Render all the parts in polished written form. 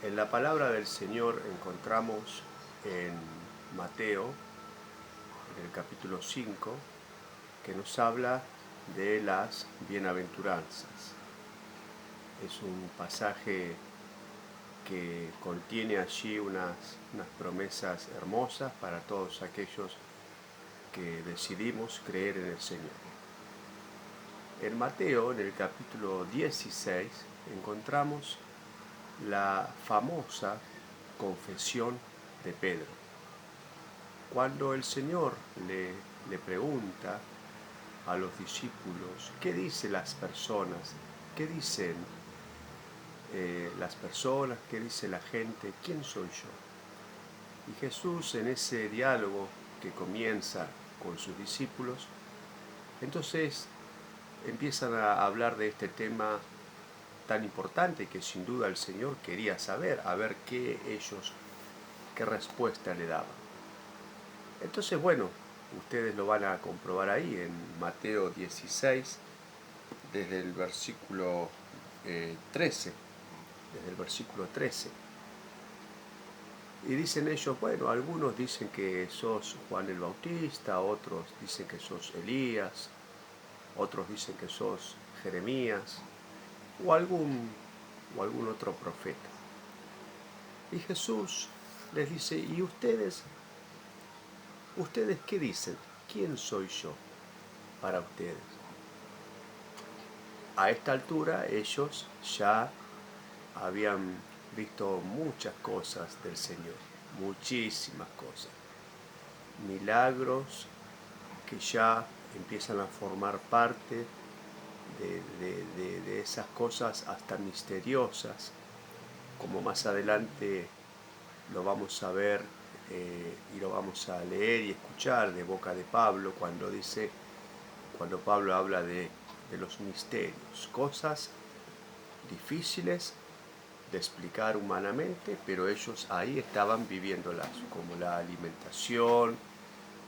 En la palabra del Señor encontramos en Mateo, en el capítulo 5, que nos habla de las bienaventuranzas. Es un pasaje que contiene allí unas promesas hermosas para todos aquellos que decidimos creer en el Señor. En Mateo, en el capítulo 16, encontramos la famosa confesión de Pedro. Cuando el Señor le pregunta a los discípulos, ¿qué dicen las personas? ¿Qué dicen las personas? ¿Qué dice la gente? ¿Quién soy yo? Y Jesús, en ese diálogo que comienza con sus discípulos, entonces empiezan a hablar de este tema tan importante que sin duda el Señor quería saber, a ver qué respuesta le daban. Entonces, bueno, ustedes lo van a comprobar ahí en Mateo 16, desde el versículo 13, desde el versículo 13. Y dicen ellos, bueno, algunos dicen que sos Juan el Bautista, otros dicen que sos Elías, otros dicen que sos Jeremías o algún otro profeta. Y Jesús les dice, ¿y ustedes qué dicen? ¿Quién soy yo para ustedes? A esta altura ellos ya habían visto muchas cosas del Señor, muchísimas cosas, milagros que ya empiezan a formar parte de esas cosas hasta misteriosas, como más adelante lo vamos a ver y lo vamos a leer y escuchar de boca de Pablo cuando Pablo habla de los misterios, cosas difíciles de explicar humanamente, pero ellos ahí estaban viviéndolas, como la alimentación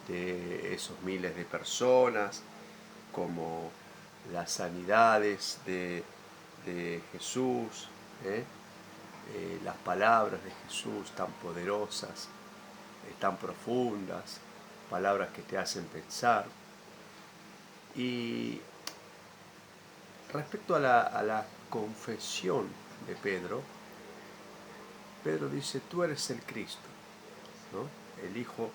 de esos miles de personas, como las sanidades de Jesús, las palabras de Jesús tan poderosas, tan profundas, palabras que te hacen pensar. Y respecto a la confesión de Pedro dice, tú eres el Cristo, ¿no? El Hijo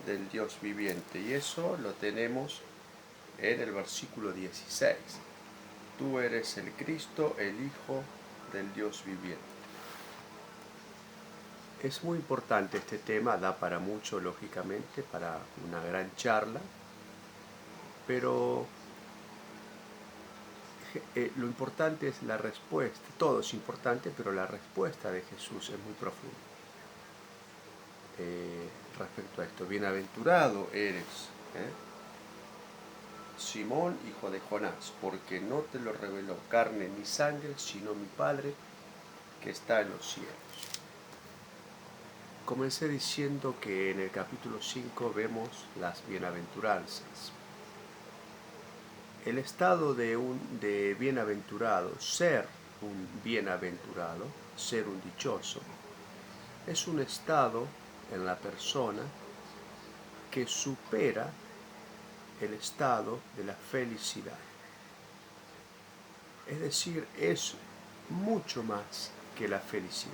del Dios viviente. Y eso lo tenemos en el versículo 16. Tú eres el Cristo, el Hijo del Dios viviente. Es muy importante este tema, da para mucho, lógicamente, para una gran charla, pero lo importante es la respuesta. Todo es importante, pero la respuesta de Jesús es muy profunda. Respecto a esto, bienaventurado eres, Simón, hijo de Jonás, porque no te lo reveló carne ni sangre, sino mi Padre que está en los cielos. Comencé diciendo que en el capítulo 5 vemos las bienaventuranzas. El estado de bienaventurado, ser un bienaventurado, ser un dichoso, es un estado en la persona que supera el estado de la felicidad. Es decir, es mucho más que la felicidad.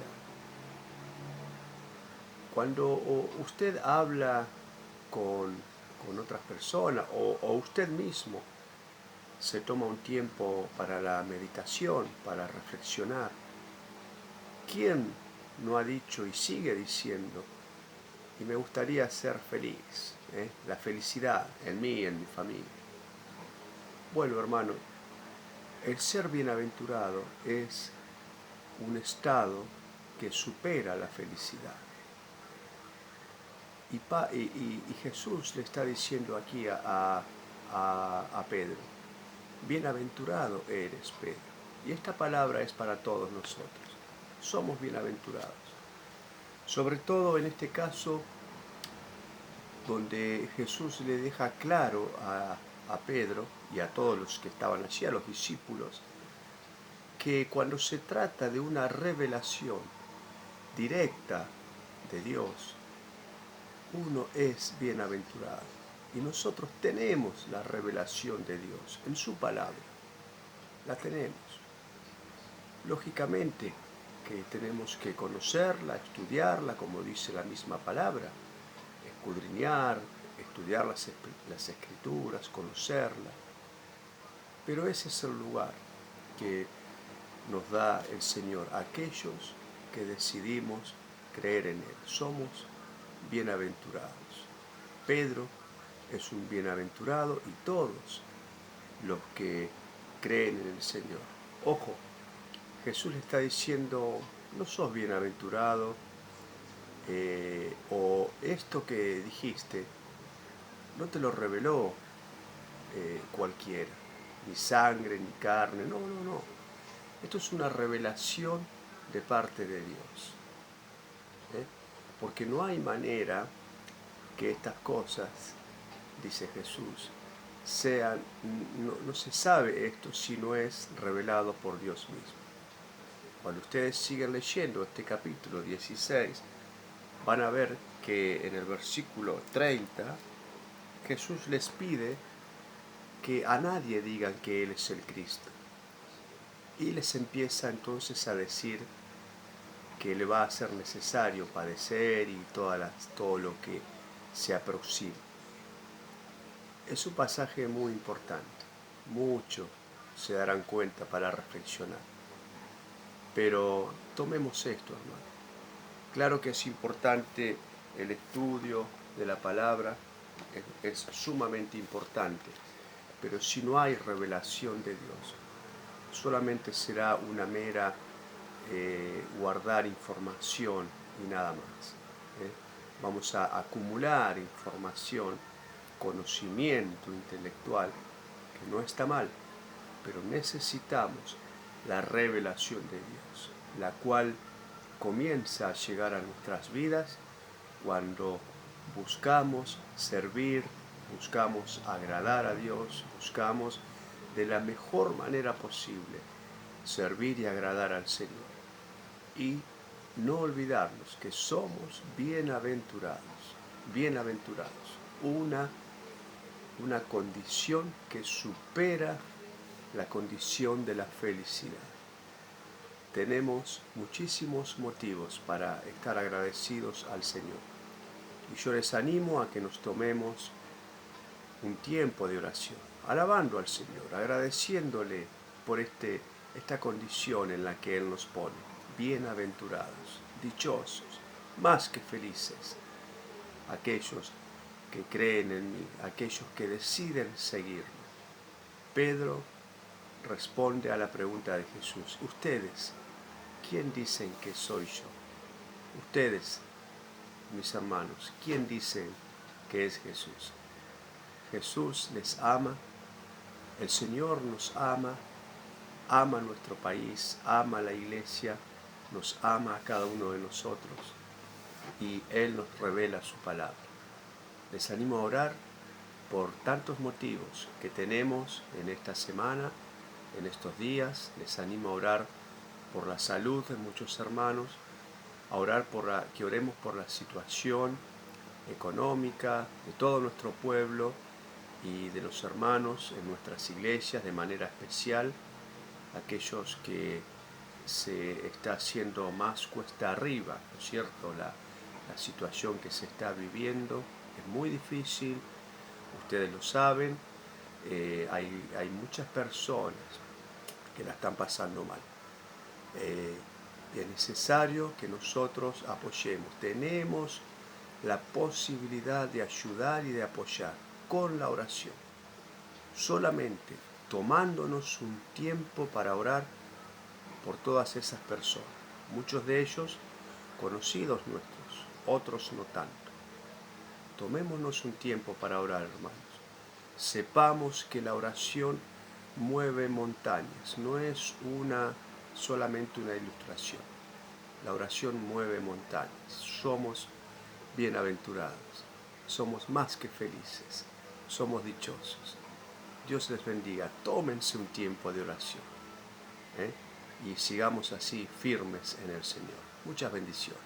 Cuando usted habla con otras personas o usted mismo se toma un tiempo para la meditación, para reflexionar, ¿quién no ha dicho y sigue diciendo, y me gustaría ser feliz, la felicidad en mí y en mi familia? Bueno, hermano, el ser bienaventurado es un estado que supera la felicidad. Y Jesús le está diciendo aquí a Pedro, bienaventurado eres, Pedro. Y esta palabra es para todos nosotros. Somos bienaventurados. Sobre todo en este caso, donde Jesús le deja claro a Pedro y a todos los que estaban allí, a los discípulos, que cuando se trata de una revelación, directa de Dios, uno es bienaventurado. Y nosotros tenemos la revelación de Dios en su palabra. La tenemos. Lógicamente que tenemos que conocerla, estudiarla, como dice la misma palabra, escudriñar, estudiar las escrituras, conocerla. Pero ese es el lugar que nos da el Señor a aquellos que decidimos creer en Él. Somos bienaventurados. Pedro es un bienaventurado y todos los que creen en el Señor. Ojo, Jesús le está diciendo, no sos bienaventurado, o esto que dijiste no te lo reveló cualquiera, ni sangre, ni carne, no. Esto es una revelación de parte de Dios. Porque no hay manera que estas cosas, dice Jesús, no se sabe esto si no es revelado por Dios mismo. Cuando ustedes siguen leyendo este capítulo 16, van a ver que en el versículo 30 Jesús les pide que a nadie digan que Él es el Cristo. Y les empieza entonces a decir que le va a ser necesario padecer y todo lo que se aproxima. Es un pasaje muy importante, mucho se darán cuenta para reflexionar. Pero tomemos esto, hermano. Claro que es importante el estudio de la palabra, es sumamente importante, pero si no hay revelación de Dios, solamente será una mera guardar información y nada más. Vamos a acumular información, conocimiento intelectual, que no está mal, pero necesitamos la revelación de Dios, la cual comienza a llegar a nuestras vidas cuando buscamos servir, buscamos agradar a Dios, buscamos de la mejor manera posible servir y agradar al Señor. Y no olvidarnos que somos bienaventurados, una condición que supera la condición de la felicidad. Tenemos muchísimos motivos para estar agradecidos al Señor. Y yo les animo a que nos tomemos un tiempo de oración, alabando al Señor, agradeciéndole por esta condición en la que Él nos pone. Bienaventurados, dichosos, más que felices, aquellos que creen en mí, aquellos que deciden seguirme. Pedro responde a la pregunta de Jesús: ustedes, ¿quién dicen que soy yo? Ustedes, mis hermanos, ¿quién dicen que es Jesús? Jesús les ama, el Señor nos ama nuestro país, ama la iglesia, nos ama a cada uno de nosotros y Él nos revela su palabra. Les animo a orar por tantos motivos que tenemos en esta semana, en estos días. Les animo a orar por la salud de muchos hermanos, a orar que oremos por la situación económica de todo nuestro pueblo y de los hermanos en nuestras iglesias de manera especial, aquellos que se está haciendo más cuesta arriba, ¿no es cierto? La situación que se está viviendo es muy difícil, ustedes lo saben, hay muchas personas que la están pasando mal. Es necesario que nosotros apoyemos. Tenemos la posibilidad de ayudar y de apoyar con la oración. Solamente tomándonos un tiempo para orar por todas esas personas. Muchos de ellos conocidos nuestros, otros no tanto. Tomémonos un tiempo para orar, hermanos. Sepamos que la oración mueve montañas, no es solamente una ilustración. La oración mueve montañas. Somos bienaventurados, somos más que felices, somos dichosos. Dios les bendiga. Tómense un tiempo de oración. y sigamos así firmes en el Señor. Muchas bendiciones.